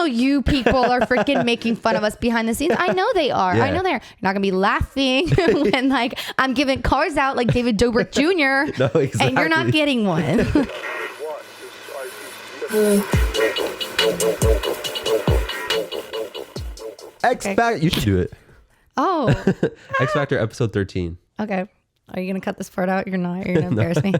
know you people are freaking making fun of us behind the scenes. I know they are. Yeah. I know they're. You're not gonna be laughing when like I'm giving cars out like David Dobrik Jr. No, exactly. And you're not getting one. EXFactor. You should do it. Oh. EXFactor episode 13. Okay. Are you going to cut this part out? You're not. You're going to embarrass me.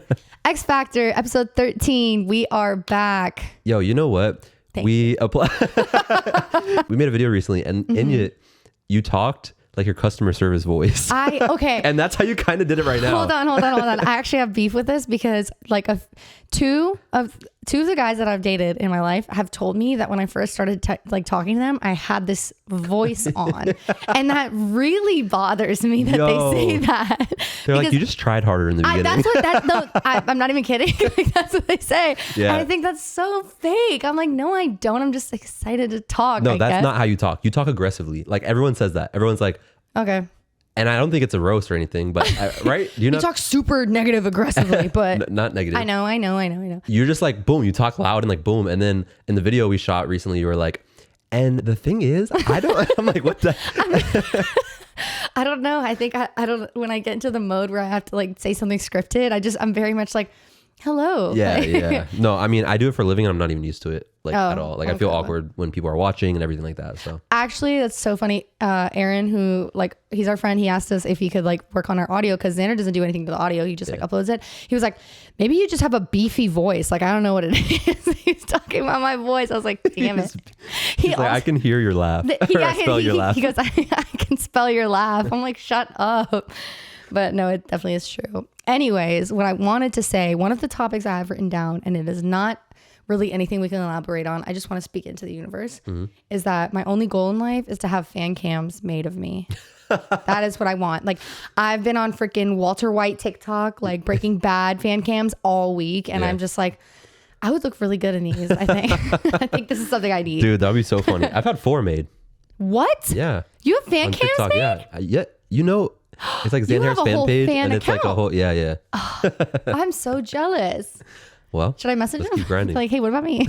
EXFactor episode 13. We are back. Yo, you know what? We made a video recently, and in it, you talked like your customer service voice. Okay. And that's how you kind of did it right now. Hold on. I actually have beef with this because like two of the guys that I've dated in my life have told me that when I first started talking to them, I had this voice on, and that really bothers me that they say that. They're like, you just tried harder in the beginning. I'm not even kidding. Like, that's what they say. Yeah. And I think that's so fake. I'm like, no, I don't. I'm just excited to talk. No, that's not how you talk. You talk aggressively. Like everyone says that. Everyone's like, okay. And I don't think it's a roast or anything, but right? You talk super negative aggressively, but not negative. I know. You're just like, boom, you talk loud and like, boom. And then in the video we shot recently, you were like, and the thing is, I'm like, what the? I don't know. I think I don't, when I get into the mode where I have to like say something scripted, I'm very much like, hello. Yeah. No, I mean, I do it for a living and I'm not even used to it at all. Like I feel awkward when people are watching and everything like that. So actually, that's so funny. Aaron, who like, he's our friend. He asked us if he could like work on our audio because Xander doesn't do anything to the audio. He just like uploads it. He was like, maybe you just have a beefy voice. Like, I don't know what it is. He's talking about my voice. I was like, damn it. He's like, I can hear your laugh. Spell your laugh. He goes, I can spell your laugh. I'm like, shut up. But no, it definitely is true. Anyways, what I wanted to say, one of the topics I have written down, and it is not really anything we can elaborate on, I just want to speak into the universe, is that my only goal in life is to have fan cams made of me. That is what I want. Like, I've been on freaking Walter White TikTok, like Breaking Bad fan cams all week, and I'm just like, I would look really good in these, I think. I think this is something I need. Dude, that would be so funny. I've had 4 made. What? Yeah. You have fan cams TikTok, made? Yeah. You know, it's like Xander's fan page, and it's like a whole, yeah. Oh, I'm so jealous. Well, should I message him? Keep grinding. Like, hey, what about me?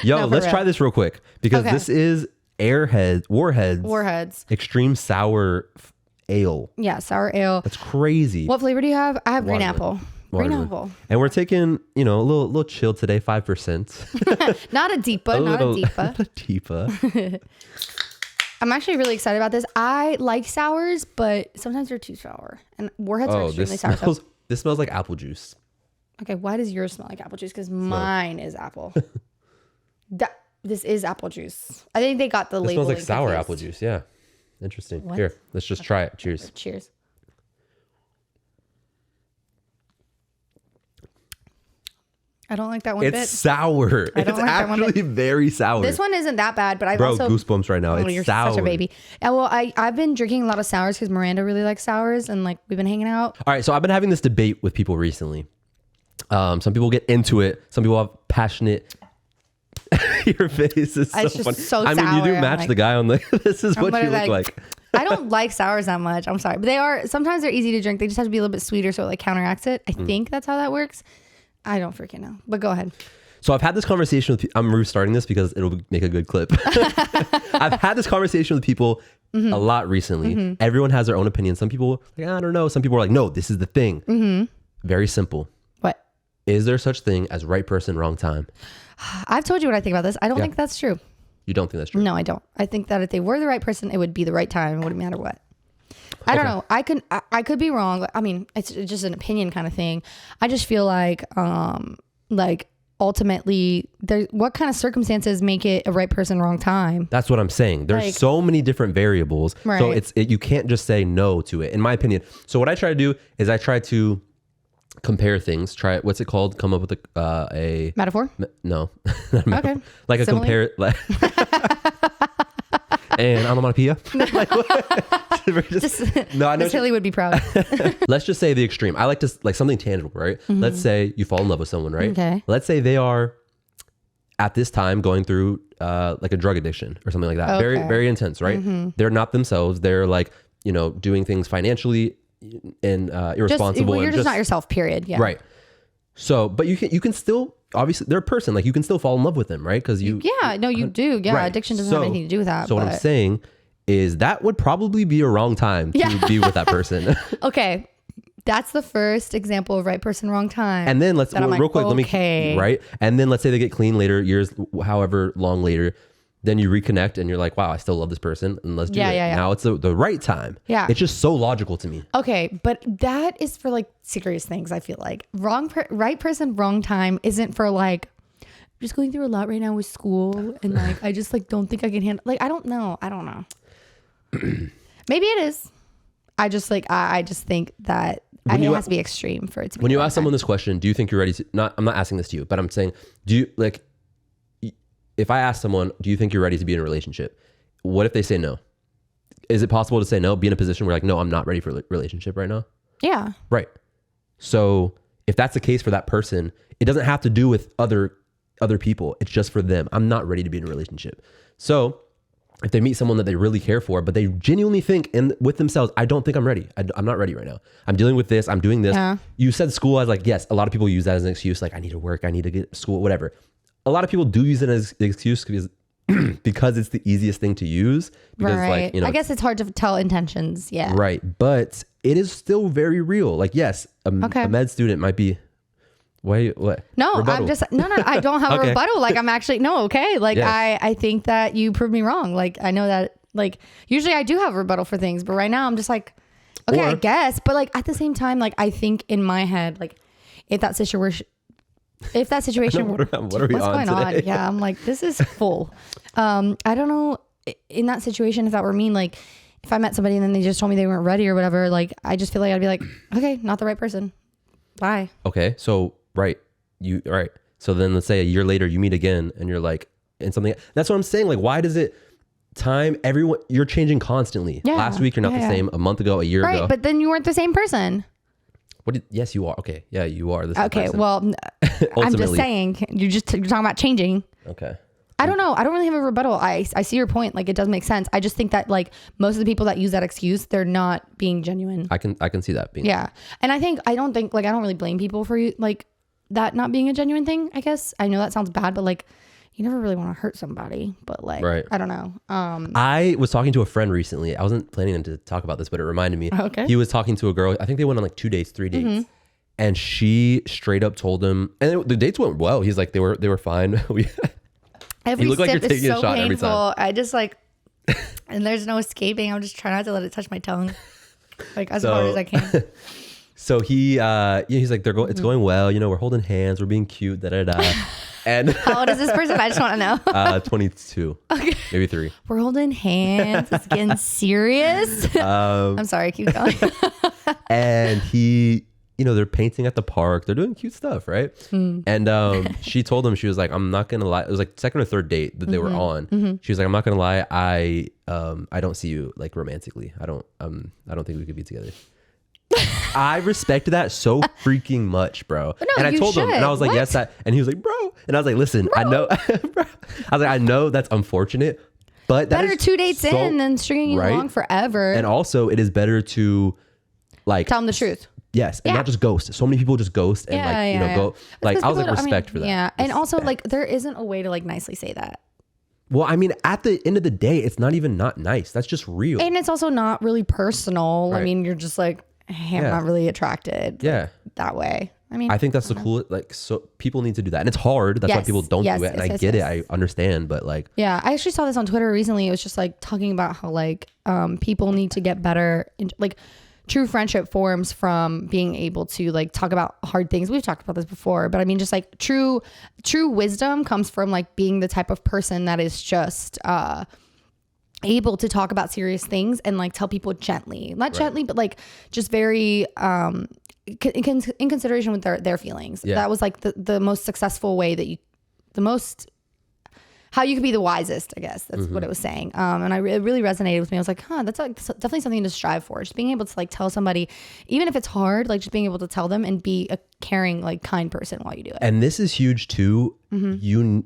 Yo, let's try this real quick because this is Warheads Extreme Sour Ale. Yeah, sour ale. That's crazy. What flavor do you have? I have green apple. Green apple. And we're taking, a little chill today, 5%. Not a deepa, not a deepa. I'm actually really excited about this. I like sours, but sometimes they're too sour. And Warheads are extremely sour. This smells like apple juice. Okay, why does yours smell like apple juice? Because mine is apple. This is apple juice. I think they got the label. It smells like sour apple juice. Yeah. Interesting. What? Here, let's just try it. Cheers. Cheers. I don't like that one bit. It's sour. It's actually very sour. This one isn't that bad, but I've also... Bro, goosebumps right now. It's you're sour. Such a baby. Yeah, well, I've been drinking a lot of sours because Miranda really likes sours, and like we've been hanging out. All right, so I've been having this debate with people recently. Some people get into it. Some people have passionate... Your face is so funny. So I mean, sour. you do match the guy on the... This is what you look like. I don't like sours that much. I'm sorry. But sometimes they're easy to drink. They just have to be a little bit sweeter so it like counteracts it. I think that's how that works. I don't freaking know. But go ahead. So I've had this conversation with... I'm restarting this because it'll make a good clip. I've had this conversation with people a lot recently. Everyone has their own opinion. Some people like, I don't know. Some people are like, no, this is the thing. Very simple. What? Is there such thing as right person, wrong time? I've told you what I think about this. I don't think that's true. You don't think that's true? No, I don't. I think that if they were the right person, it would be the right time. It wouldn't matter what. I don't know. I could be wrong. I mean, it's just an opinion kind of thing. I just feel like ultimately, what kind of circumstances make it a right person, wrong time? That's what I'm saying. There's so many different variables. Right. So you can't just say no to it, in my opinion. So what I try to do is I try to compare things. What's it called? Come up with a metaphor? No. Not a metaphor. Okay. Like Simile? a compare. And onomatopoeia. Hilly would be proud. Let's just say the extreme. I like to like something tangible, right? Let's say you fall in love with someone, right? Okay. Let's say they are at this time going through like a drug addiction or something like that. Okay. Very, very intense, right? They're not themselves. They're like, doing things financially and irresponsible. You're just not yourself, period. Yeah. Right. So, but you can still obviously they're a person, like you can still fall in love with them, right? Because you do. Yeah, right. addiction doesn't have anything to do with that. So what I'm saying is that would probably be a wrong time to be with that person. Okay. That's the first example of right person, wrong time. And then let's real quick, let me right. And then let's say they get clean later, years, however long later. Then you reconnect and you're like, wow, I still love this person, and let's do it. Now it's the right time. Yeah. It's just so logical to me. Okay, but that is for like serious things, I feel like. Right person, wrong time isn't for like, I'm just going through a lot right now with school and like, I just like don't think I can handle, like, I don't know. Maybe it is. I just think that it has to be extreme for it to be. When you ask someone this question, do you think you're ready to, I'm not asking this to you, but I'm saying, do you like, if I ask someone, do you think you're ready to be in a relationship? What if they say no? Is it possible to say no, be in a position where like, no, I'm not ready for a relationship right now? Yeah. Right. So if that's the case for that person, it doesn't have to do with other people. It's just for them. I'm not ready to be in a relationship. So if they meet someone that they really care for, but they genuinely think with themselves, I don't think I'm ready. I'm not ready right now. I'm dealing with this. I'm doing this. Yeah. You said school. I was like, yes, a lot of people use that as an excuse. Like I need to work. I need to get school, whatever. A lot of people do use it as an excuse because it's the easiest thing to use. Because right. Like, I guess it's hard to tell intentions. Yeah. Right. But it is still very real. Like, yes, a med student might be. What? No, rebuttal. I'm just, no, I don't have a rebuttal. Like I'm actually, no. Okay. Like yes. I think that you proved me wrong. Like I know that like usually I do have a rebuttal for things, but right now I'm just like, okay, I guess. But like at the same time, like I think in my head, like if that situation, what are we what's going on? Yeah, I'm like, this is full. I don't know. In that situation, if that were me, like, if I met somebody and then they just told me they weren't ready or whatever, like, I just feel like I'd be like, okay, not the right person. Bye. Okay, so right. So then let's say a year later you meet again and you're like, and something. That's what I'm saying. Like, why does it? Everyone, you're changing constantly. Yeah, last week you're not the same. A month ago, a year ago. Right, but then you weren't the same person. Yes, you are. Okay. Yeah, you are. Okay. Well, I'm just saying, you're talking about changing. Okay. I don't know. I don't really have a rebuttal. I see your point. Like it does make sense. I just think that like most of the people that use that excuse, they're not being genuine. I can see that being. Yeah. And I don't really blame people for like that not being a genuine thing, I guess. I know that sounds bad, but like you never really want to hurt somebody, but like, right. I don't know. I was talking to a friend recently. I wasn't planning to talk about this, but it reminded me. Okay. He was talking to a girl. I think they went on like 2 dates, 3 dates. Mm-hmm. And she straight up told him, and the dates went well. He's like, they were fine. Every you look like you're taking so a shot painful. Every time. I just like, and there's no escaping. I'm just trying not to let it touch my tongue, like as hard as I can. So he's like, it's going well. We're holding hands. We're being cute. Da da da. And how old is this person? I just want to know. 22. Okay. Maybe 3. We're holding hands. It's getting serious. I'm sorry. Keep going. And they're painting at the park. They're doing cute stuff, right? Mm. And she told him, she was like, I'm not gonna lie. It was like second or third date that they were on. Mm-hmm. She was like, I'm not gonna lie. I don't see you like romantically. I don't think we could be together. I respect that so freaking much, bro. No, and I told him, and I was like, yes, and he was like, bro. And I was like, listen, bro. I know, bro. I was like, I know that's unfortunate, but better 2 dates in than stringing you along forever. And also, it is better to like tell them the truth. Yes, and not just ghost. So many people just ghost and go. Like I was like respect for that. Yeah, and also like there isn't a way to like nicely say that. Well, I mean, at the end of the day, it's not even not nice. That's just real. And it's also not really personal. Right. I mean, you're just like, hey, I'm not really attracted. That way. I mean, I think that's the cool. Like, so people need to do that, and it's hard. That's why people don't do it. And I get it. I understand, but like, yeah, I actually saw this on Twitter recently. It was just like talking about how like people need to get better. Like, true friendship forms from being able to like talk about hard things. We've talked about this before, but I mean, just like true wisdom comes from like being the type of person that is just able to talk about serious things and like tell people gently, not gently, but like just very in consideration with their feelings. That was like the most successful way that how you could be the wisest, I guess. That's what it was saying. And it really resonated with me. I was like, that's like definitely something to strive for. Just being able to like tell somebody, even if it's hard, like just being able to tell them and be a caring, like kind person while you do it. And this is huge too.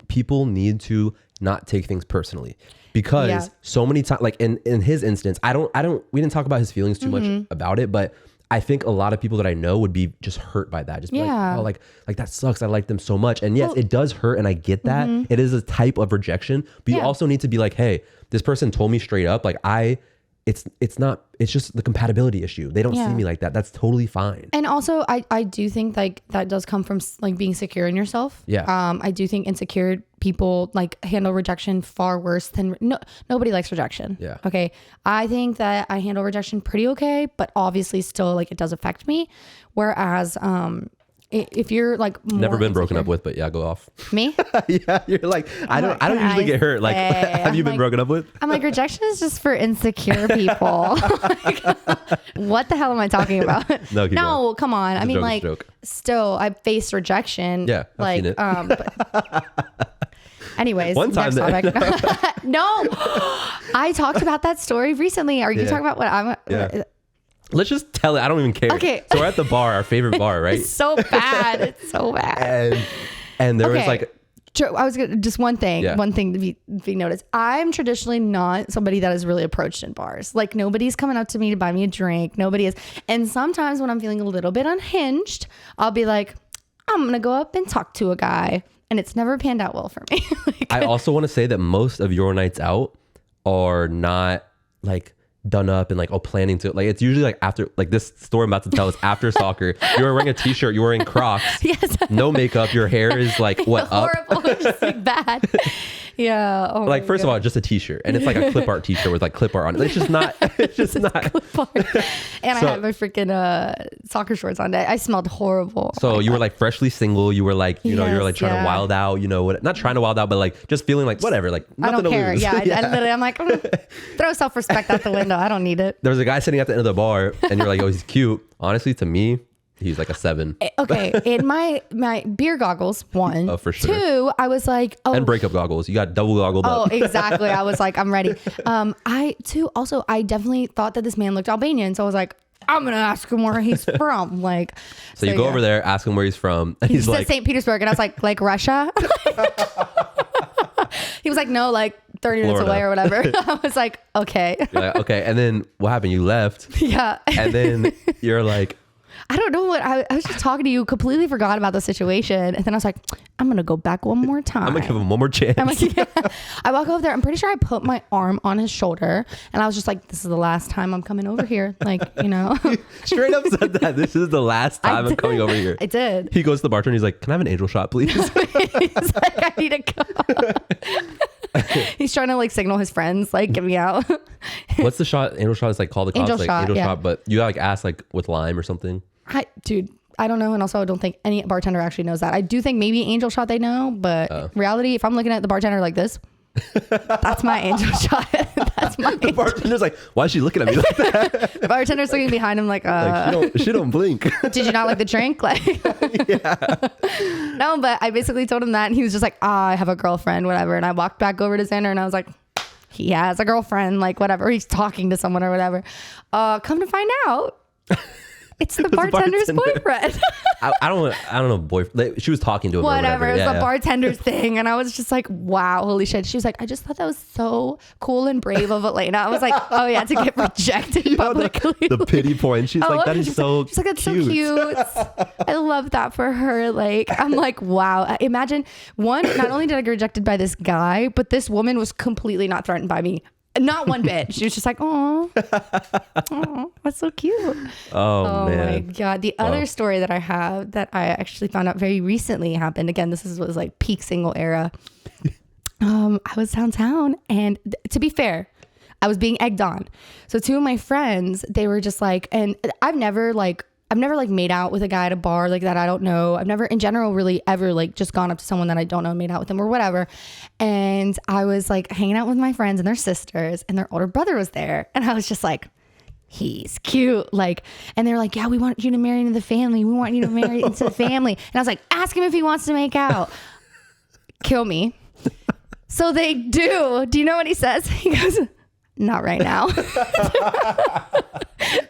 People need to not take things personally, because so many times, like in his instance, we didn't talk about his feelings too much about it, but I think a lot of people that I know would be just hurt by that. Just be Yeah. like, oh, like that sucks. I like them so much. And yes, it does hurt. And I get that. It is a type of rejection, but you also need to be like, hey, this person told me straight up, like it's just the compatibility issue. They don't see me like that. That's totally fine. And also I do think like that does come from like being secure in yourself. Yeah. I do think insecure people like handle rejection far worse than nobody likes rejection. Yeah. Okay. I think that I handle rejection pretty okay, but obviously still like it does affect me. Whereas, if you're like more never been broken up with, but yeah, go off. Me? Yeah, you're like, I don't usually get hurt. Like, have you been broken up with? I'm like, rejection is just for insecure people. Like, what the hell am I talking about? No, come on. I mean, like, still, I've faced rejection. Yeah, I've seen it. Anyways, one time next topic. No, I talked about that story recently. Are you talking about what I'm? Yeah. Let's just tell it. I don't even care. Okay. So we're at the bar, our favorite bar, right? It's so bad. It's so bad. And there was like, I was gonna just one thing to be noticed. I'm traditionally not somebody that is really approached in bars. Like nobody's coming up to me to buy me a drink. Nobody is. And sometimes when I'm feeling a little bit unhinged, I'll be like, I'm gonna go up and talk to a guy, and it's never panned out well for me. Like, I also want to say that most of your nights out are not like done up and like planning to, like, it's usually like after, like this story I'm about to tell is after soccer. You're wearing a t-shirt, you're wearing Crocs, yes, no makeup, your hair is like what horrible, up just like bad. Yeah. Oh, like first of all, just a t-shirt, and it's like a clip art t-shirt with like clip art on it. It's just not. It's just not. Clip art. And I had my freaking soccer shorts on. I smelled horrible. So you were like freshly single. You were like, you know, you were like trying to wild out. You know what? Not trying to wild out, but like just feeling like whatever. Like nothing I don't care. to lose. Yeah. I literally, I'm like, throw self-respect out the window. I don't need it. There was a guy sitting at the end of the bar, and you're like, oh, he's cute. Honestly, to me, he's like a 7. Okay. In my beer goggles, 1. Oh, for sure. 2, I was like, oh. And breakup goggles. You got double goggled up. Oh, exactly. I was like, I'm ready. I definitely thought that this man looked Albanian. So I was like, I'm going to ask him where he's from. Like, so you go over there, ask him where he's from. And he's like, St. Petersburg. And I was like Russia? He was like, no, like 30 minutes away or whatever. I was like, okay. You're like, okay. And then what happened? You left. Yeah. And then you're like, I don't know what I was just talking to you, completely forgot about the situation. And then I was like, I'm going to go back one more time. I'm going to give him one more chance. I'm like, yeah. I walk over there. I'm pretty sure I put my arm on his shoulder and I was just like, this is the last time I'm coming over here. Like, you know, straight up said that this is the last time I'm coming over here. I did. He goes to the bartender. He's like, can I have an angel shot, please? He's like, I need to go. He's trying to like signal his friends, like, get me out. What's the shot? Angel shot is like called the cops, like angel shot, but you like ask like with lime or something. Dude, I don't know. And also I don't think any bartender actually knows that. I do think maybe angel shot they know, but reality, if I'm looking at the bartender like this, that's my angel shot. That's my The bartender's like, why is she looking at me like that? The bartender's looking behind him like she don't blink. Did you not like the drink? Like, yeah. No, but I basically told him that and he was just like, I have a girlfriend, whatever. And I walked back over to Xander and I was like, he has a girlfriend, like whatever. He's talking to someone or whatever. Come to find out, it's the bartender's boyfriend. I don't know, boyfriend. She was talking to him. Whatever. It was the bartender's thing. And I was just like, wow, holy shit. She was like, I just thought that was so cool and brave of Elena. I was like, oh yeah, to get rejected publicly. The pity point. She's like, that is so she's like, that's so cute. I love that for her. Like, I'm like, wow. Imagine not only did I get rejected by this guy, but this woman was completely not threatened by me. Not one bit. She was just like, oh, that's so cute. Oh man. My God. The other story that I have that I actually found out very recently happened. Again, was like peak single era. I was downtown and to be fair, I was being egged on. So 2 of my friends, they were just like, and I've never made out with a guy at a bar like that I don't know. I've never in general really ever like just gone up to someone that I don't know and made out with them or whatever. And I was like hanging out with my friends and their sisters and their older brother was there. And I was just like, he's cute. Like, and they're like, yeah, we want you to marry into the family. We want you to marry into the family. And I was like, ask him if he wants to make out. Kill me. So they do. Do you know what he says? He goes, not right now.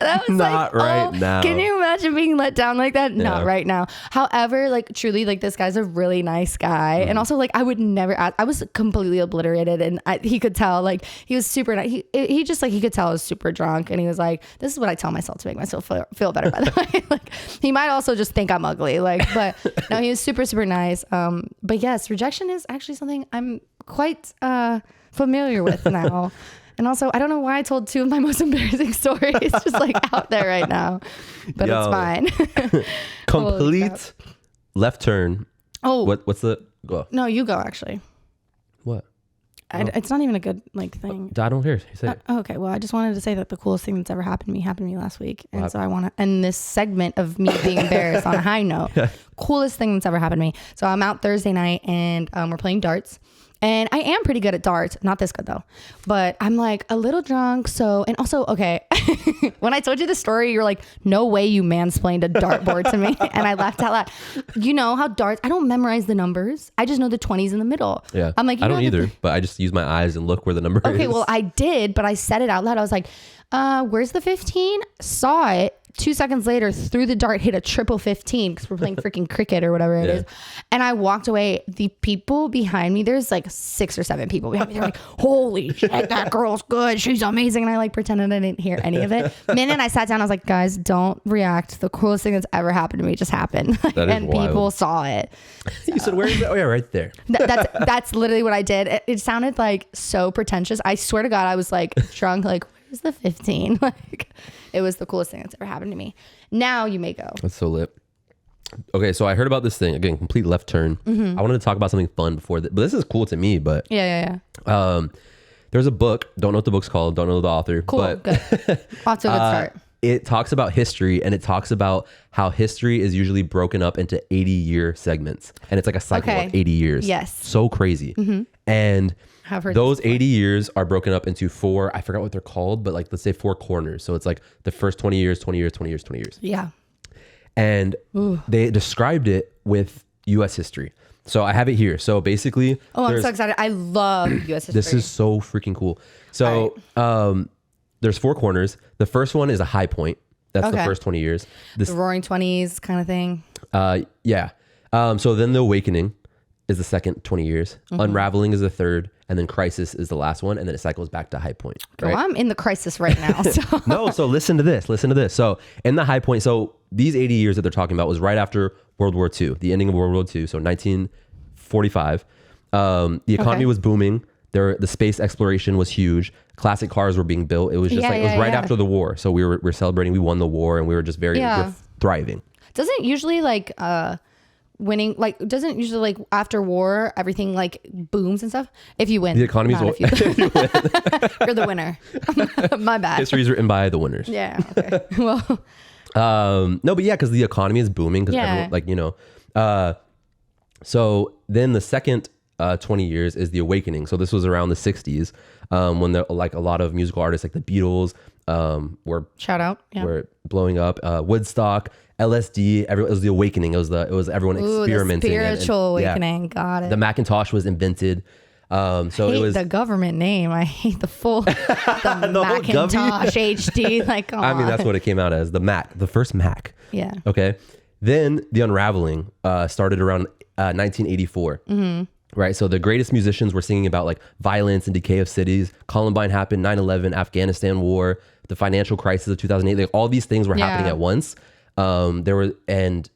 That was Not right now. Can you imagine being let down like that? Not Yeah. right now. However, like truly, like this guy's a really nice guy, and also like I would never ask. I was completely obliterated, and he could tell. Like he was super nice. He just like he could tell I was super drunk, and he was like, "This is what I tell myself to make myself feel better." By the way, like he might also just think I'm ugly. Like, but no, he was super nice. But yes, rejection is actually something I'm quite familiar with now. And also, I don't know why I told two of my most embarrassing stories. It's just like out there right now, but Yo. it's fine. Complete left turn. Oh, What's the go? no, you go actually. What? It's not even a good like thing. I don't hear. You say it. Okay, well, I just wanted to say that the coolest thing that's ever happened to me last week, and so I want to end this segment of me being embarrassed on a high note. Coolest thing that's ever happened to me. So I'm out Thursday night, and we're playing darts. And I am pretty good at darts. Not this good though. But I'm like a little drunk. So, and also, okay. When I told you the story, you're like, no way you mansplained a dartboard to me. And I laughed out loud. You know how darts, I don't memorize the numbers. I just know the 20s in the middle. Yeah. I'm like, I don't either, but I just use my eyes and look where the number is. Okay, well, I did, but I said it out loud. I was like, where's the 15? Saw it. 2 seconds later, threw the dart, hit a triple 15 because we're playing freaking cricket or whatever it is. And I walked away. The people behind me, there's like 6 or 7 people behind me. They're like, holy shit, that girl's good. She's amazing. And I like pretended I didn't hear any of it. Minute I sat down, I was like, guys, don't react. The coolest thing that's ever happened to me just happened. And wild. people saw it. You said, where is it? Oh, yeah, right there. That's literally what I did. It sounded like so pretentious. I swear to God, I was like drunk, like, where's the 15? Like, it was the coolest thing that's ever happened to me. Now you may go. That's so lit. Okay, so I heard about this thing again, complete left turn. I wanted to talk about something fun before that, but this is cool to me. But Yeah. there's a book. Don't know what the book's called. Don't know the author. Cool. But Good. Off to a good start. it talks about history, and it talks about how history is usually broken up into 80-year segments, and it's like a cycle Okay. of 80 years. Yes. So crazy. And I've heard those this before. 80 years are broken up into 4. I forgot what they're called, but like let's say 4 corners. So it's like the first 20 years, 20 years, 20 years, 20 years. Yeah. And they described it with U.S. history. So I have it here. So basically, Oh, I'm so excited. I love U.S. history. this is so freaking cool. So there's 4 corners. The first one is a high point. That's the Okay. first 20 years. the roaring 20s kind of thing. Yeah. So then the awakening is the second 20 years. Unraveling is the third. And then crisis is the last one. And then it cycles back to high point. Well, I'm in the crisis right now. So. No, so listen to this. So in the high point, so these 80 years that they're talking about was right after World War II, the ending of World War II. So 1945. The economy was booming. The space exploration was huge. Classic cars were being built. It was just it was right after the war. So we were celebrating. We won the war, and we were just we're thriving. Doesn't usually like winning, like doesn't usually like after war everything like booms and stuff if you win. The economy's Not if you you're the winner. My bad. History is written by the winners. Yeah. Okay. Well. No, but yeah, because the economy is booming. Because everyone, like so then the second 20 years is the awakening. So this was around the 60s when like a lot of musical artists like the Beatles were Shout out. Yeah. were blowing up. Woodstock, LSD. It was the awakening. It was everyone experimenting. The spiritual and awakening. Got it. the Macintosh was invented. So I hate it was the government name. I hate the full the Macintosh HD. Like, come I mean, on. that's what it came out as. The Mac, the first Mac. Yeah. Okay. Then the unraveling started around 1984. Right. So the greatest musicians were singing about like violence and decay of cities. Columbine happened, 9/11, Afghanistan war, the financial crisis of 2008. Like all these things were happening at once. There were and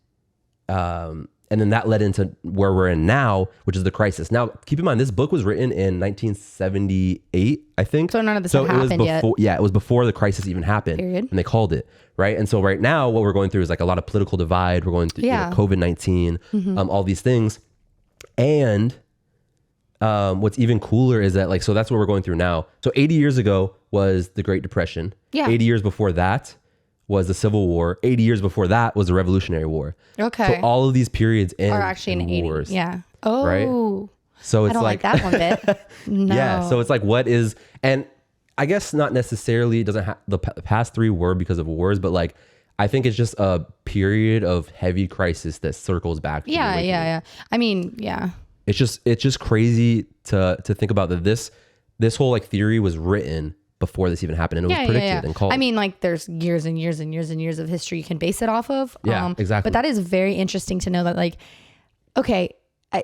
then that led into where we're in now, which is the crisis. Now, keep in mind, this book was written in 1978, I think. So none of this had happened yet. Yeah, it was before the crisis even happened. Period. And they called it, right? And so right now, what we're going through is like a lot of political divide. We're going through COVID-19, all these things. And what's even cooler is that like, so that's what we're going through now. So 80 years ago was the Great Depression. Yeah. 80 years before that was the Civil War. 80 years before that was the Revolutionary War. Okay. So all of these periods are actually in 80s. wars. Yeah. Oh. Right? So it's I don't like that one bit. No. Yeah. So it's like, what is, and I guess not necessarily doesn't have the past 3 were because of wars, but like, I think it's just a period of heavy crisis that circles back. To Yeah. I mean, yeah. It's just crazy to think about that this whole like theory was written before this even happened, and it was predicted and called. I mean, like there's years and years and years and years of history you can base it off of. Yeah, exactly. But that is very interesting to know that, like, okay,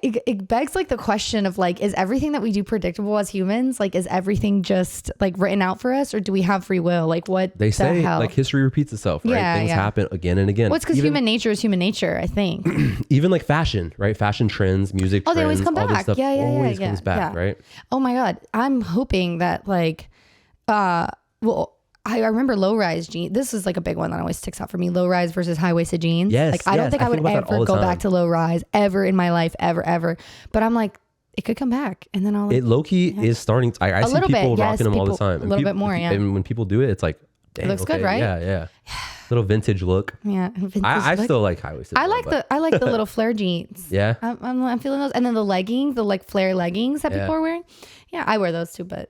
it begs like the question of like, is everything that we do predictable as humans? Like, is everything just like written out for us, or do we have free will? Like, what they say, hell? like history repeats itself, right? Yeah, Things happen again and again. Well, it's because human nature is human nature, I think. Even like fashion, right? Fashion trends, music trends, they always come all this back. stuff always comes back, right? Oh my God. I'm hoping that like, well, I remember low rise jeans. This is like a big one that always sticks out for me. Low rise versus high waisted jeans. Yes. Like I don't think I would ever go back to low rise ever in my life, ever. But I'm like, it could come back, and then I'll. It low key is starting. I see people rocking them all the time. A little bit more, yeah. And when people do it, it's like, dang, it looks good, right? Yeah. Little vintage look. Yeah, I still like high waisted. I like the little flare jeans. Yeah, I'm feeling those, and then the leggings, the like flare leggings that people are wearing. Yeah, I wear those too, but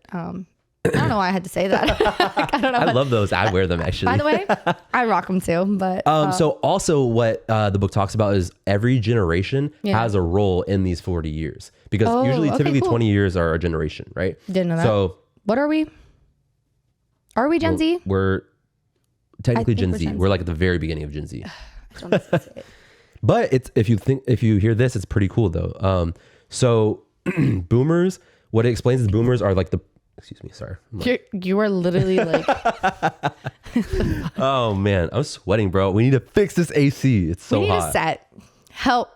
I don't know why I had to say that. Like, I don't know. I love those. I wear them actually. By the way, I rock them too. But so also what the book talks about is every generation has a role in these 40 years, because typically 20 years are a generation, right? Didn't know that. So what are we? Are we Gen Z? We're technically Gen Z. We're like at the very beginning of Gen Z. I don't know if that's it. But it's if you hear this, it's pretty cool though. So boomers, what it explains is boomers are like the. Excuse me, sorry. You are literally like. Oh man, I'm sweating, bro. We need to fix this AC. It's so hot. We need a set. Help.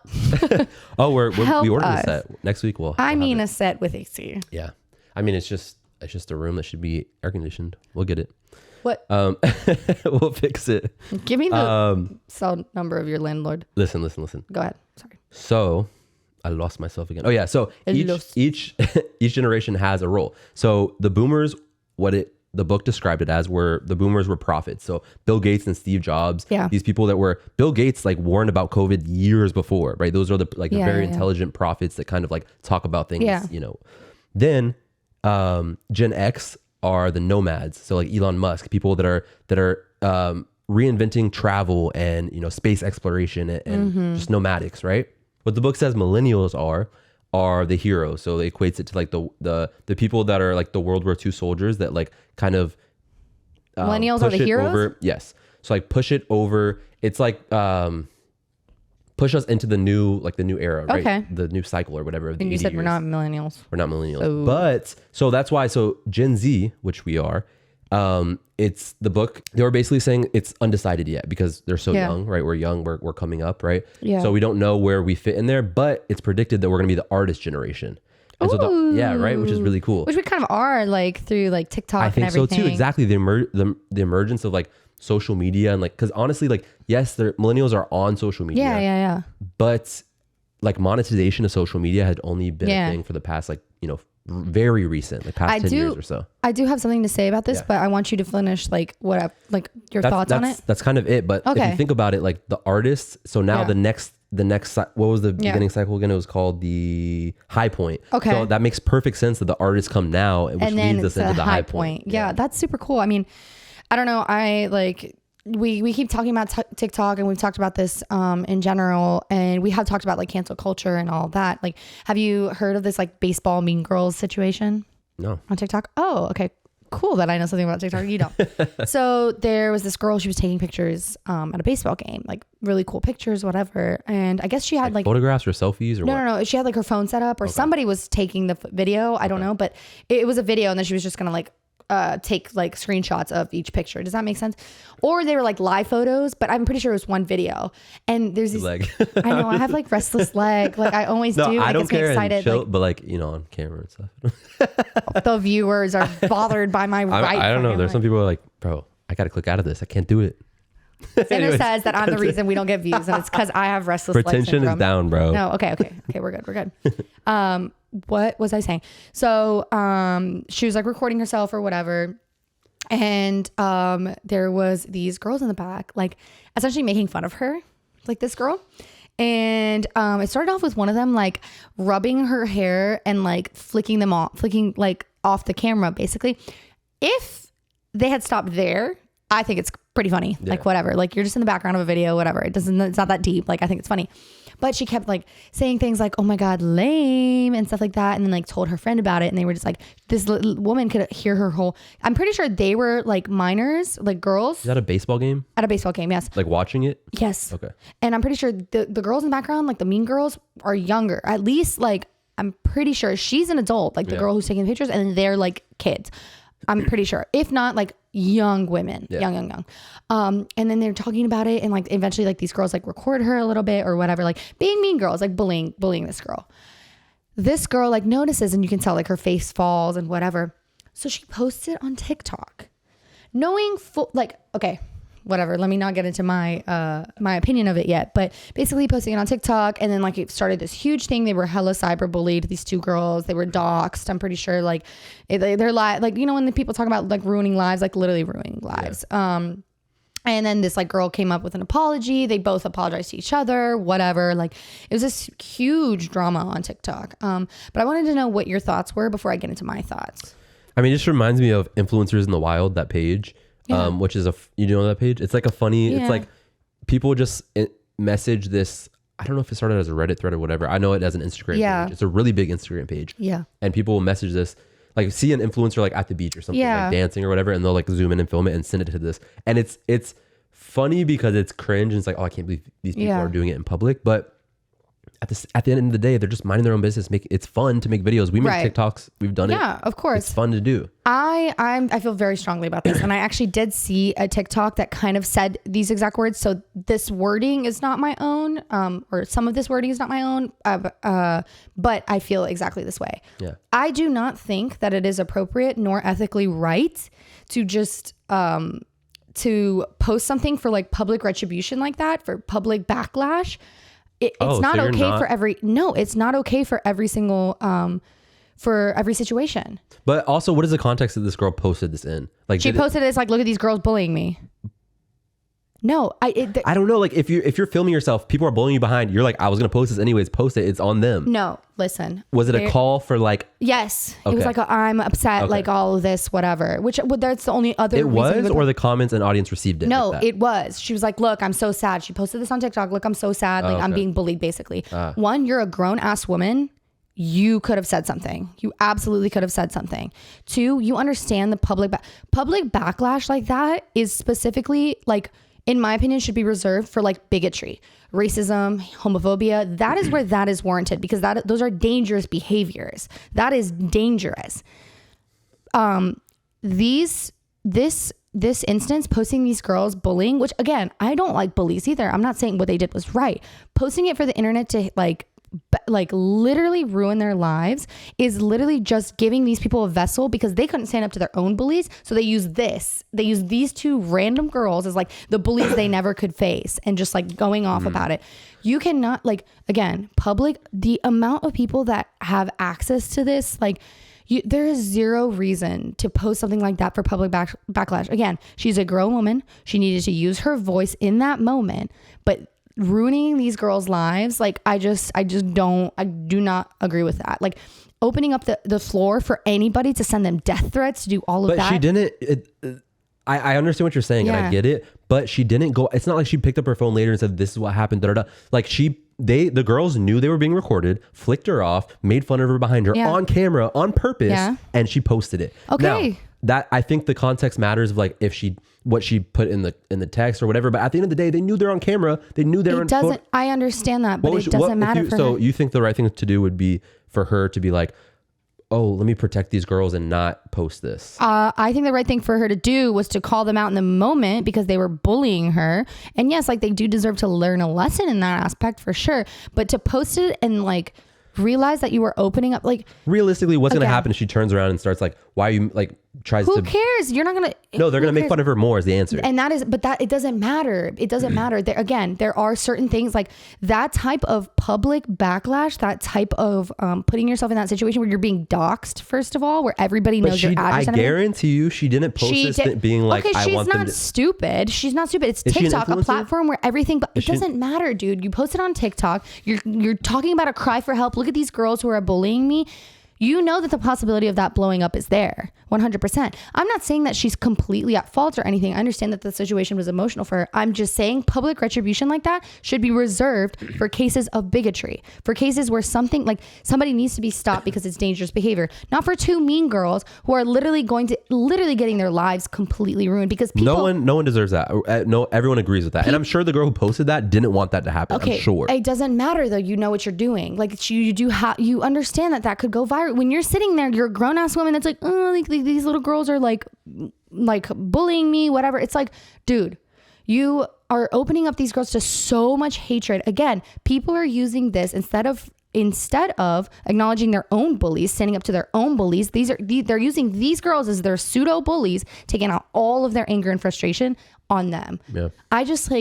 Oh, we ordered a set. Next week we'll a set with AC. Yeah. I mean, it's just a room that should be air conditioned. We'll get it. What? We'll fix it. Give me the cell number of your landlord. Listen. Go ahead. Sorry. So I lost myself again. Oh yeah. So each generation has a role. So the boomers, the book described it as the boomers were prophets. So Bill Gates and Steve Jobs, these people that were Bill Gates like warned about COVID years before, right? Those are the very intelligent prophets that kind of like talk about things, you know. Then Gen X are the nomads. So like Elon Musk, people that are reinventing travel and, you know, space exploration and just nomadics, right? What the book says millennials are the heroes. So it equates it to like the people that are like the World War II soldiers that like kind of millennials are the heroes. Yes. So like push it over. It's like push us into the new era, right? Okay. The new cycle or whatever. And you said we're not millennials. We're not millennials. Oh. But so that's why. So Gen Z, which we are, it's the book. They were basically saying it's undecided yet because they're so young, right? We're young. We're coming up, right? Yeah. So we don't know where we fit in there, but it's predicted that we're going to be the artist generation. And so right, which is really cool. Which we kind of are, like through like TikTok. I think and everything. So too. Exactly. The emergence of like social media and like, because honestly, like yes, millennials are on social media. Yeah. But like monetization of social media had only been a thing for the past like, you know, very recent, like past 10 years or so. I do have something to say about this, but I want you to finish like your thoughts on it. That's kind of it. But if you think about it, like the artists, so now the next, what was the beginning cycle again? It was called the high point. Okay. So that makes perfect sense that the artists come now, which leads us into the high point. Yeah, that's super cool. I mean, I don't know. We keep talking about TikTok, and we've talked about this in general, and we have talked about like cancel culture and all that. Like, have you heard of this like baseball Mean Girls situation? No. On TikTok? Oh, okay. Cool that I know something about TikTok. You don't. So there was this girl, she was taking pictures at a baseball game, like really cool pictures, whatever. And I guess she had like photographs or selfies or what? No. She had like her phone set up, or somebody was taking the video. I don't know, but it was a video, and then she was just gonna like take like screenshots of each picture. Does that make sense? Or they were like live photos, but I'm pretty sure it was one video. And there's this leg. I know I have like restless leg. Like I always do. I don't care. Excited, chill, but like, you know, on camera and stuff. The viewers are bothered by my I don't know. There's some people who are like, bro, I got to click out of this. I can't do it. Xander says that I'm the reason we don't get views, and it's because I have restless leg syndrome. Retention is down, bro. No, okay, we're good. What was I saying? So she was like recording herself or whatever, and there was these girls in the back like essentially making fun of her, like this girl. And it started off with one of them like rubbing her hair and like flicking like off the camera basically. If they had stopped there, I think it's pretty funny. Yeah. Like whatever, like you're just in the background of a video, whatever. It's not that deep. Like I think it's funny. But she kept like saying things like, oh my God, lame and stuff like that. And then like told her friend about it. And they were just like, this woman could hear her whole, I'm pretty sure they were like minors, like girls. Is that a baseball game? At a baseball game, yes. Like watching it? Yes. Okay. And I'm pretty sure the girls in the background, like the mean girls, are younger. At least like, I'm pretty sure she's an adult, like the girl who's taking the pictures, and they're like kids. I'm pretty sure. If not, like young women, young. And then they're talking about it, and like eventually like these girls like record her a little bit or whatever, like being mean girls, like bullying this girl. This girl like notices, and you can tell like her face falls and whatever. So she posts it on TikTok, knowing okay, whatever. Let me not get into my my opinion of it yet, but basically posting it on TikTok, and then like it started this huge thing. They were hella cyber bullied. These two girls, they were doxxed. I'm pretty sure like they're like, you know, when the people talk about like ruining lives, like literally ruining lives. Yeah. And then this like girl came up with an apology. They both apologized to each other, whatever. Like it was this huge drama on TikTok. But I wanted to know what your thoughts were before I get into my thoughts. I mean, it just reminds me of Influencers in the Wild, that page. Yeah. Which is you know that page? It's like a funny, it's like people just message this. I don't know if it started as a Reddit thread or whatever. I know it as an Instagram page. It's a really big Instagram page. Yeah. And people will message this, like see an influencer like at the beach or something, like dancing or whatever, and they'll like zoom in and film it and send it to this. And it's funny because it's cringe and it's like, oh, I can't believe these people are doing it in public. But at the end of the day, they're just minding their own business. It's fun to make videos. We make TikToks. We've done it. Yeah, of course. It's fun to do. I feel very strongly about this. And I actually did see a TikTok that kind of said these exact words. So this wording is not my own, or some of this wording is not my own, but I feel exactly this way. Yeah. I do not think that it is appropriate nor ethically right to just to post something for like public retribution like that, for public backlash. It's not okay for it's not okay for every single, for every situation. But also, what is the context that this girl posted this in? Like she posted this like, look at these girls bullying me. No, I don't know. Like if you're filming yourself, people are bullying you behind. You're like, I was going to post this anyways. Post it. It's on them. No, listen. Was it a call for like? Yes. Okay. It was like, I'm upset, like all of this, whatever, which that's the only other reason. It was, or the comments and audience received it? No, it was. She was like, look, I'm so sad. She posted this on TikTok. Look, I'm so sad. Like I'm being bullied basically. One, you're a grown ass woman. You could have said something. You absolutely could have said something. Two, you understand the public backlash like that is specifically like, in my opinion, should be reserved for like bigotry, racism, homophobia. That is where that is warranted, because those are dangerous behaviors. That is dangerous. This instance, posting these girls bullying, which again, I don't like bullies either. I'm not saying what they did was right. Posting it for the internet to like literally ruin their lives is literally just giving these people a vessel, because they couldn't stand up to their own bullies. So they use these two random girls as like the bullies they never could face, and just like going off about it. You cannot, like, again, the amount of people that have access to this, like, there is zero reason to post something like that for public backlash. Again, she's a grown woman. She needed to use her voice in that moment, but ruining these girls' lives, like I do not agree with that. Like opening up the floor for anybody to send them death threats, to do all of that. But she didn't. I understand what you're saying, and I get it. But she didn't go. It's not like she picked up her phone later and said, "This is what happened." Da, da, da. Like the girls knew they were being recorded, flicked her off, made fun of her behind her on camera on purpose, and she posted it. Okay. Now, that I think the context matters of like what she put in the text or whatever. But at the end of the day, they knew they're on camera. They knew they were. It doesn't. I understand that, but it doesn't matter for her. So you think the right thing to do would be for her to be like, oh, let me protect these girls and not post this. I think the right thing for her to do was to call them out in the moment, because they were bullying her. And yes, like they do deserve to learn a lesson in that aspect for sure. But to post it and like realize that you were opening up, like realistically, what's going to happen if she turns around and starts like, why are you like who cares? You're not going to. No, they're going to make fun of her more is the answer. And it doesn't matter. It doesn't matter. There are certain things like that type of public backlash, that type of putting yourself in that situation where you're being doxxed, first of all, where everybody knows your address. I guarantee you she didn't post this being like, okay, I want them to. Stupid. She's not stupid. It's TikTok, a platform where everything, but it doesn't matter, dude. You post it on TikTok. You're talking about a cry for help. Look at these girls who are bullying me. You know that the possibility of that blowing up is there. 100%. I'm not saying that she's completely at fault or anything. I understand that the situation was emotional for her. I'm just saying public retribution like that should be reserved for cases of bigotry, for cases where something like somebody needs to be stopped because it's dangerous behavior, not for two mean girls who are literally getting their lives completely ruined because people. No one deserves that. No, everyone agrees with that. And I'm sure the girl who posted that didn't want that to happen. Okay, I'm sure. It doesn't matter though. You know what you're doing. Like you understand that could go viral. When you're sitting there, you're a grown ass woman that's like, oh, like these little girls are like bullying me, whatever. It's like, dude, you are opening up these girls to so much hatred. Again, people are using this instead of acknowledging their own bullies, standing up to their own bullies. They're using these girls as their pseudo bullies, taking out all of their anger and frustration on them. Yeah. I just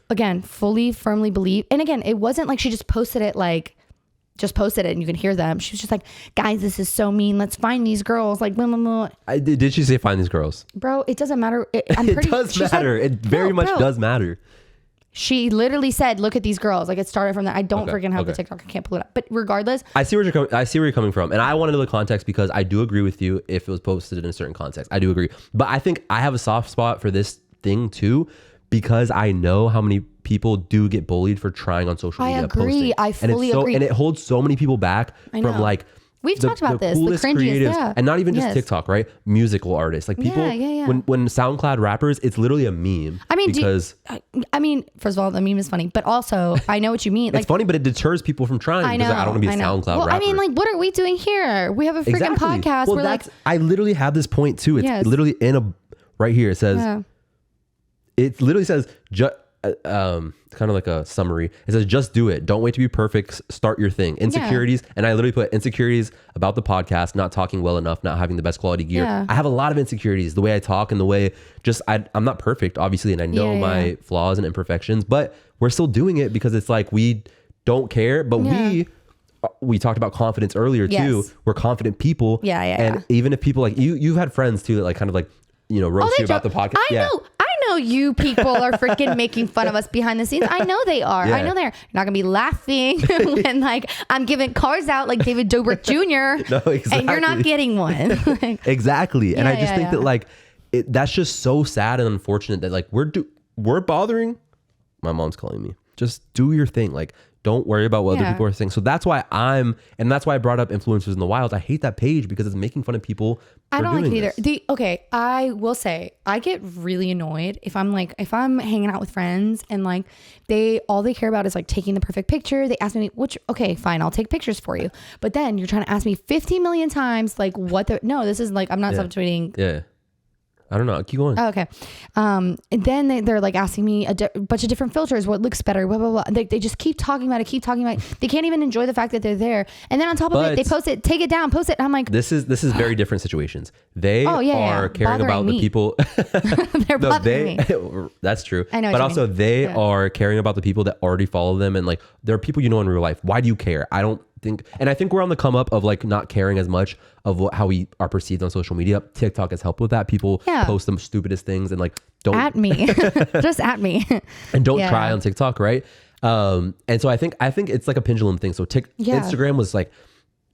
again, firmly believe. And again, it wasn't like she just posted it and you can hear them. She was just like, guys, this is so mean. Let's find these girls. Like, blah, blah, blah. Did she say find these girls? Bro, it doesn't matter. It does matter. It very much does matter. She literally said, look at these girls. Like, it started from that. I don't freaking have the TikTok. I can't pull it up. But regardless. I see where you're coming from. And I want to know the context because I do agree with you if it was posted in a certain context. I do agree. But I think I have a soft spot for this thing too because I know how many people do get bullied for trying on social media. I agree. I fully agree. And it holds so many people back from like we've talked about this. The cringiest, creatives, and not even just TikTok, right? Musical artists, like people. When SoundCloud rappers, it's literally a meme. I mean, because first of all, the meme is funny, but also I know what you mean. It's funny, but it deters people from trying because I don't want to be a SoundCloud rapper. I mean, like, what are we doing here? We have a freaking podcast. Well, I literally have this point too. It's literally right here. It says, it literally says, kind of like a summary. It says, just do it. Don't wait to be perfect. Start your thing. Insecurities. And I literally put insecurities about the podcast, not talking well enough, not having the best quality gear. I have a lot of insecurities, the way I talk and the way I'm not perfect, obviously. And I know my flaws and imperfections, but we're still doing it because it's like, we don't care, but we talked about confidence earlier too. We're confident people. And even if people like you've had friends too, that like kind of like, roast you about the podcast. I know you people are freaking making fun of us behind the scenes. I know they are. I know they're not gonna be laughing when like I'm giving cars out like David Dobrik Jr. No, exactly. And you're not getting one. Exactly. And I just think that like that's just so sad and unfortunate that like we're bothering. My mom's calling me. Just do your thing. Like, don't worry about what other people are saying. So that's why that's why I brought up Influencers in the Wild. I hate that page because it's making fun of people. I don't like it either. I will say I get really annoyed if I'm hanging out with friends and like all they care about is like taking the perfect picture. They ask me fine, I'll take pictures for you. But then you're trying to ask me 50 million times like this is like I'm not subtweeting. Yeah. I don't know. Keep going. Oh, okay. And then they're like asking me a bunch of different filters. What looks better? Blah, blah, blah. They just keep talking about it. They can't even enjoy the fact that they're there. And then on top of it, they post it, take it down, post it. I'm like, this is very different situations. They are caring about the people. They're bothering me. That's true. I know. But also they are caring about the people that already follow them. And like, there are people in real life. Why do you care? I think we're on the come up of like not caring as much of how we are perceived on social media. TikTok has helped with that. People post the stupidest things and like don't at me, just at me, and don't try on TikTok, right? And so I think it's like a pendulum thing. So Instagram was like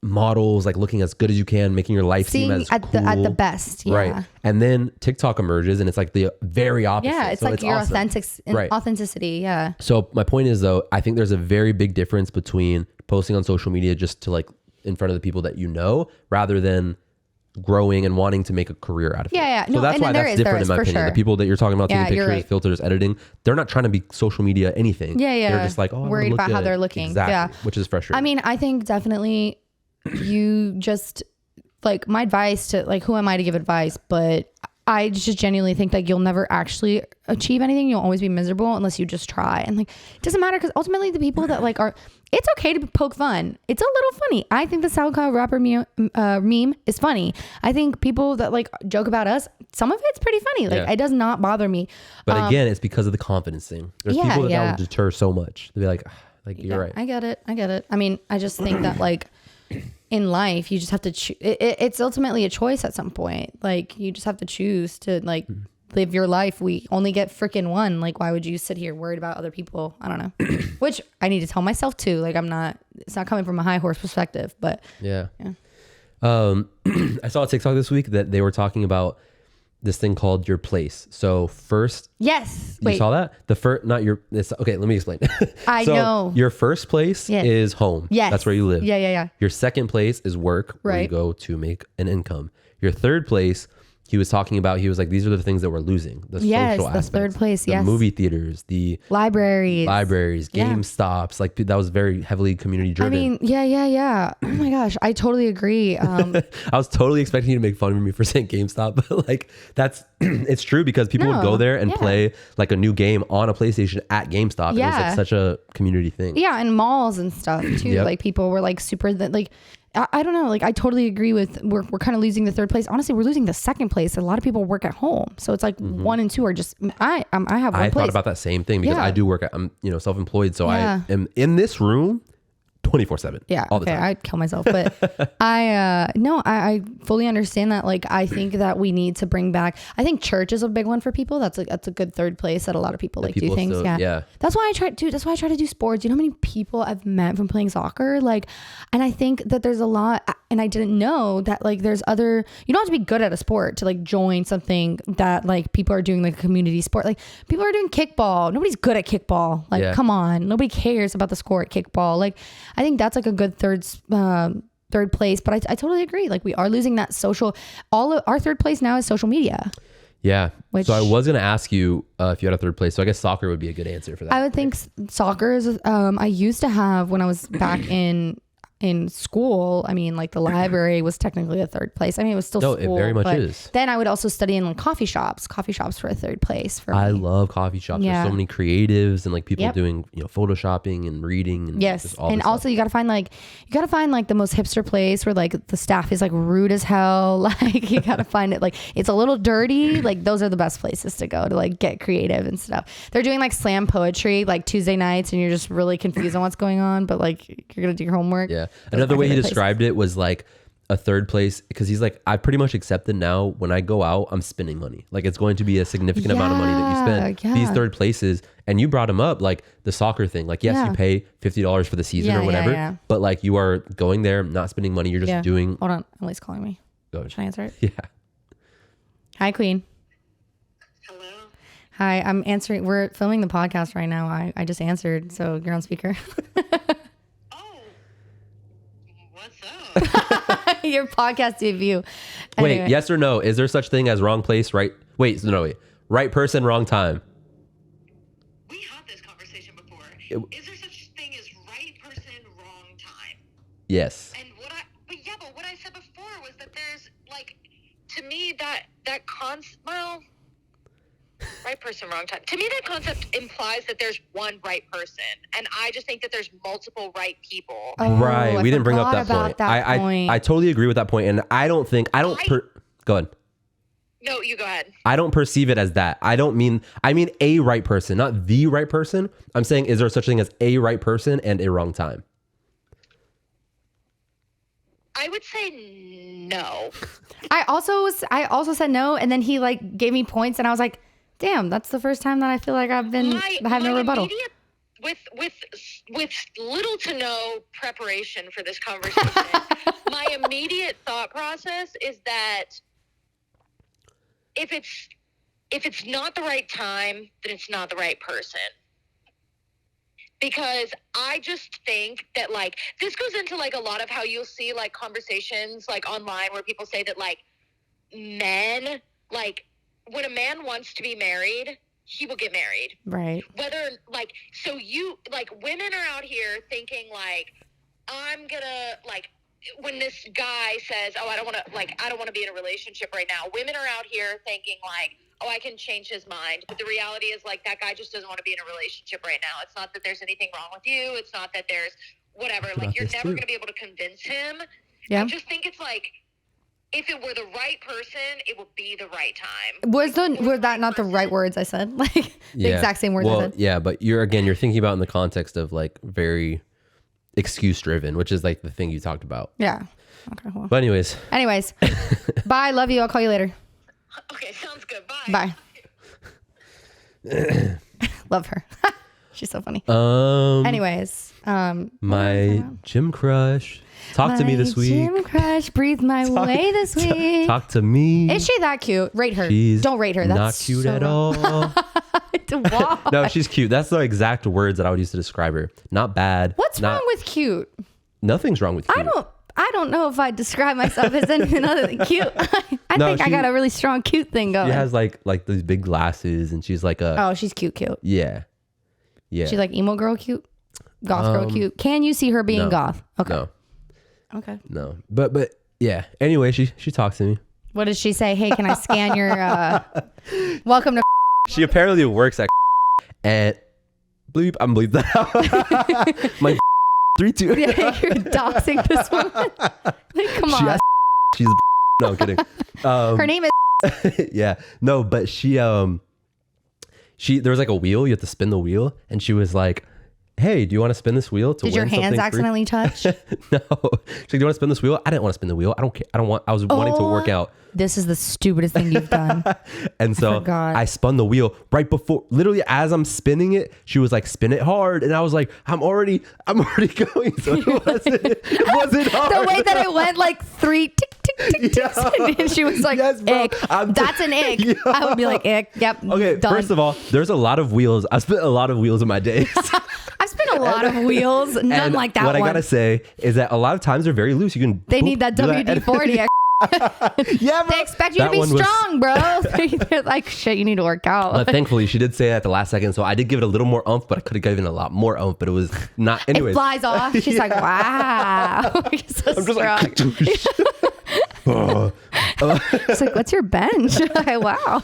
models, like looking as good as you can, making your life seem as at the best, right? And then TikTok emerges, and it's like the very opposite. Yeah, it's like your authenticity. Yeah. So my point is though, I think there's a very big difference between posting on social media just to like in front of the people that you know, rather than growing and wanting to make a career out of it. Yeah. So that's why that's different in my opinion. The people that you're talking about taking pictures, filters, editing, they're not trying to be social media anything. Yeah. They're just like, worried about how they're looking. Exactly. Yeah. Which is frustrating. I mean, I think definitely you just like my advice to like, who am I to give advice? But I just genuinely think that you'll never actually achieve anything. You'll always be miserable unless you just try. And like, it doesn't matter because ultimately the people that like it's okay to poke fun. It's a little funny. I think the SoundCloud rapper meme is funny. I think people that like joke about us, some of it's pretty funny. Like it does not bother me. But again, it's because of the confidence thing. There's people that will deter so much. They'll be like you're right. I get it. I mean, I just think that like in life, you just have to choose. It's ultimately a choice at some point. Like you just have to choose to like live your life. We only get freaking one. Like, why would you sit here worried about other people? I don't know. Which I need to tell myself too. Like it's not coming from a high horse perspective, but yeah. I saw a TikTok this week that they were talking about this thing called your place. So first, Yes. you saw that? The first, not your, it's, okay, let me explain. I know. Your first place is home. Yes. That's where you live. Yeah. Your second place is work, where you Right. go to make an income. Your third place, he was talking about, he was like, these are the things that we're losing. The social aspects. Third place, the movie theaters, the libraries, game stops. Like that was very heavily community driven. I mean, yeah. Oh my gosh, I totally agree. I was totally expecting you to make fun of me for saying GameStop, but like that's it's true because people would go there and play like a new game on a PlayStation at GameStop. It was like such a community thing. Yeah, and malls and stuff too. Yep. Like people were like super like. I don't know. Like I totally agree with we're kind of losing the third place. Honestly, we're losing the second place. A lot of people work at home, so it's like 1 and 2 are just. I have one I place. thought about that same thing because I do work at, I'm self-employed, so I am in this room 24/7. Yeah. all the Okay. time. I'd kill myself, but I fully understand that. Like, I think that we need to bring back, I think church is a big one for people. That's a good third place that a lot of people like do things. Still, yeah. That's why I try to do sports. You know how many people I've met from playing soccer? Like, and I think that there's a lot, and I didn't know that like there's other, you don't have to be good at a sport to like join something that like people are doing like a community sport. Like people are doing kickball. Nobody's good at kickball. Like, come on. Nobody cares about the score at kickball. Like, I think that's like a good third place, but I totally agree. Like we are losing that social, all of our third place now is social media. Yeah. So I was going to ask you if you had a third place. So I guess soccer would be a good answer for that. I would think soccer is, I used to have when I was back in school. I mean, like the library was technically a third place. I mean, it was still school. It very much is. Then I would also study in like coffee shops for a third place for me. I love coffee shops. There's so many creatives and like people doing, photoshopping and reading. And yes. And also you got to find like the most hipster place where like the staff is like rude as hell. Like you got to find it like it's a little dirty. Like those are the best places to go to like get creative and stuff. They're doing like slam poetry like Tuesday nights and you're just really confused on what's going on, but like you're going to do your homework. Yeah. Another way he described it was like a third place because he's like, I pretty much accepted now when I go out, I'm spending money. Like it's going to be a significant amount of money that you spend. These third places, and you brought him up like the soccer thing. Like, yes, you pay $50 for the season or whatever, but like you are going there, not spending money. You're just doing. Hold on. Emily's calling me. Go ahead. Should I answer it? Yeah. Hi, Queen. Hello. Hi, I'm answering. We're filming the podcast right now. I just answered, so you're on speaker. What's up? Your podcast debut. Anyway. Wait, yes or no? Is there such thing as wrong place, right? Wait, right person, wrong time. We had this conversation before. Is there such thing as right person, wrong time? Yes. And what I said before was that there's like, to me that right person, wrong time. To me, that concept implies that there's one right person, and I just think that there's multiple right people. Oh, right. We didn't bring up that point. I totally agree with that point, and go ahead. No, you go ahead. I don't perceive it as that. I mean a right person, not the right person. I'm saying, is there such thing as a right person and a wrong time? I would say no. I also said no, and then he like gave me points, and I was like, damn, that's the first time that I feel like I have no rebuttal. With little to no preparation for this conversation, my immediate thought process is that if it's not the right time, then it's not the right person. Because I just think that like this goes into like a lot of how you'll see like conversations like online where people say that like men, like when a man wants to be married, he will get married. Right. Whether like, so you like women are out here thinking like, I'm gonna like, when this guy says, oh, I don't want to be in a relationship right now. Women are out here thinking like, oh, I can change his mind. But the reality is like, that guy just doesn't want to be in a relationship right now. It's not that there's anything wrong with you. It's not that there's whatever. Like you're never going to be able to convince him. Yeah. I just think it's like, if it were the right person, it would be the right time. Were that not the right words I said? Like the exact same words I said? Yeah, but you're thinking about in the context of like very excuse driven, which is like the thing you talked about. Yeah. Okay. Well. But anyways. Bye. Love you. I'll call you later. Okay. Sounds good. Bye. Love her. She's so funny. Anyways. My gym crush. Talk to me this week. Gym crush, breathe my way this week. Talk to me. Is she that cute? Rate her. She's Don't rate her. That's not cute so at wrong. all. Why? No, she's cute. That's the exact words that I would use to describe her. Not bad. What's not, wrong with cute? Nothing's wrong with cute. I don't know if I describe myself as anything other than cute. I think I got a really strong cute thing going. She has like these big glasses, and she's like a. Oh, she's cute. Yeah. She's like emo girl cute, goth girl cute. Can you see her being no. goth? Okay. No. Okay. No. But yeah. Anyway, she talks to me. What does she say? Hey, can I scan your welcome to She apparently works at and bleep. I'm bleep that out. My 3-2. Yeah, you're doxing this woman. Like, come on. She's no I'm kidding. Her name is yeah. No, but she there was like a wheel, you have to spin the wheel, and she was like, hey, do you want to spin this wheel to Did win your hands something accidentally touch? No. She's like, do you want to spin this wheel? I didn't want to spin the wheel. I don't care. I was wanting to work out. This is the stupidest thing you've done. And so I spun the wheel right before, literally as I'm spinning it, she was like, spin it hard. And I was like, I'm already going. So it wasn't hard. The way that it went like 3 tick, tick, tick, ticks. And she was like, yes, bro. ick. That's an ick. Yeah. I would be like, ick. Yep. Okay. Done. First of all, there's a lot of wheels. I spent a lot of wheels in my days. I've spent a lot of wheels. None like that what one. I gotta say is that a lot of times they're very loose. You can. They need that WD-40. Yeah, bro. They expect you to be strong, bro. They're like, shit, you need to work out. But thankfully, she did say it at the last second, so I did give it a little more oomph, but I could have given a lot more oomph, but it was not. Anyways, it flies off. She's like, wow. You're so I'm just strong. It's like, what's your bench? Wow.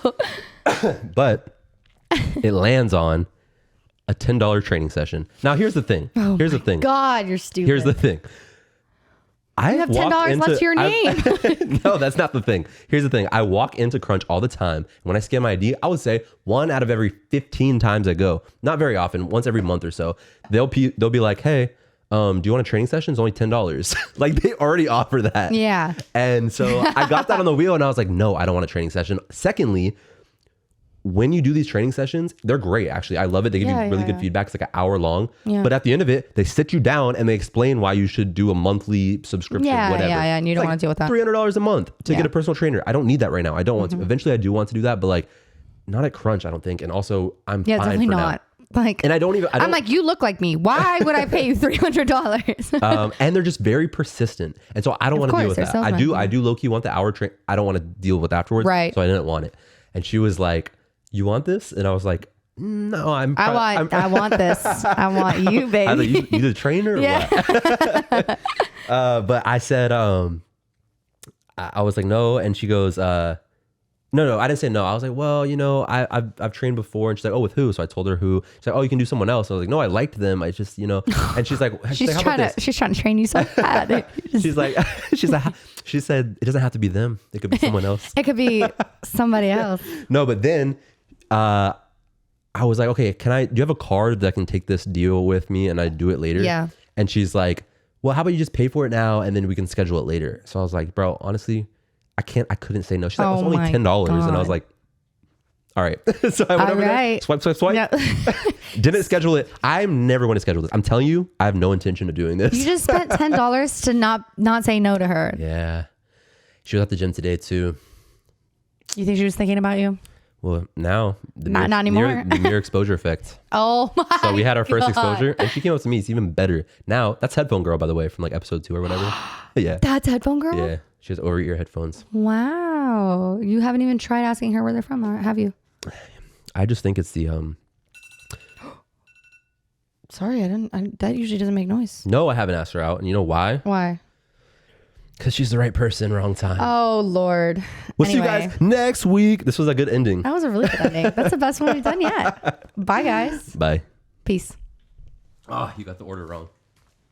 But it lands on a $10 training session. Now, here's the thing. Here's the thing. God, you're stupid. Here's the thing. You have $10 left to your name. No, that's not the thing. Here's the thing. I walk into Crunch all the time. When I scan my ID, I would say 1 out of every 15 times I go. Not very often. Once every month or so. They'll be like, hey, do you want a training session? It's only $10. Like, they already offer that. Yeah. And so I got that on the wheel and I was like, no, I don't want a training session. Secondly, when you do these training sessions, they're great. Actually, I love it. They give you really good feedback. It's like an hour long. Yeah. But at the end of it, they sit you down and they explain why you should do a monthly subscription, whatever. Yeah. And you don't want to deal with that. $300 a month to get a personal trainer. I don't need that right now. I don't want to. Eventually, I do want to do that, but like not at Crunch, I don't think. And also, I'm fine definitely for not. now. Like, and I'm like, you look like me. Why would I pay you $300? And they're just very persistent. And so I don't want to deal with that. I do low key want the hour train. I don't want to deal with afterwards. Right. So I didn't want it. And she was like, you want this? And I was like, no, I want this. I want you, baby. I was like, you the trainer or what? But I said, I was like, no. And she goes, no, I didn't say no. I was like, well, you know, I've trained before. And she's like, oh, with who? So I told her who. She's like, oh, you can do someone else. I was like, no, I liked them. I just, you know, and she's like, she's trying to train you so bad. She said, it doesn't have to be them. It could be someone else. It could be somebody else. No, but then I was like, okay, do you have a card that can take this deal with me and I do it later? Yeah. And she's like, well, how about you just pay for it now and then we can schedule it later? So I was like, bro, honestly, I couldn't say no. She's like, it's only $10. God. And I was like, all right. So I went over there, swipe. Yep. Didn't schedule it. I'm never going to schedule this. I'm telling you, I have no intention of doing this. You just spent $10 to not say no to her. Yeah. She was at the gym today too. You think she was thinking about you? Well, now not anymore. The mirror exposure effect. Oh my! So we had our first God. exposure, and she came up to me. It's even better now. That's Headphone Girl, by the way, from like episode 2 or whatever. Yeah, that's Headphone Girl. Yeah, she has over-ear headphones. Wow, you haven't even tried asking her where they're from, have you? I just think it's the Sorry, I didn't. That usually doesn't make noise. No, I haven't asked her out, and you know why? Why? Because she's the right person, wrong time. Oh, Lord. We'll see you guys next week. This was a good ending. That was a really good ending. That's the best one we've done yet. Bye, guys. Bye. Peace. Oh, you got the order wrong.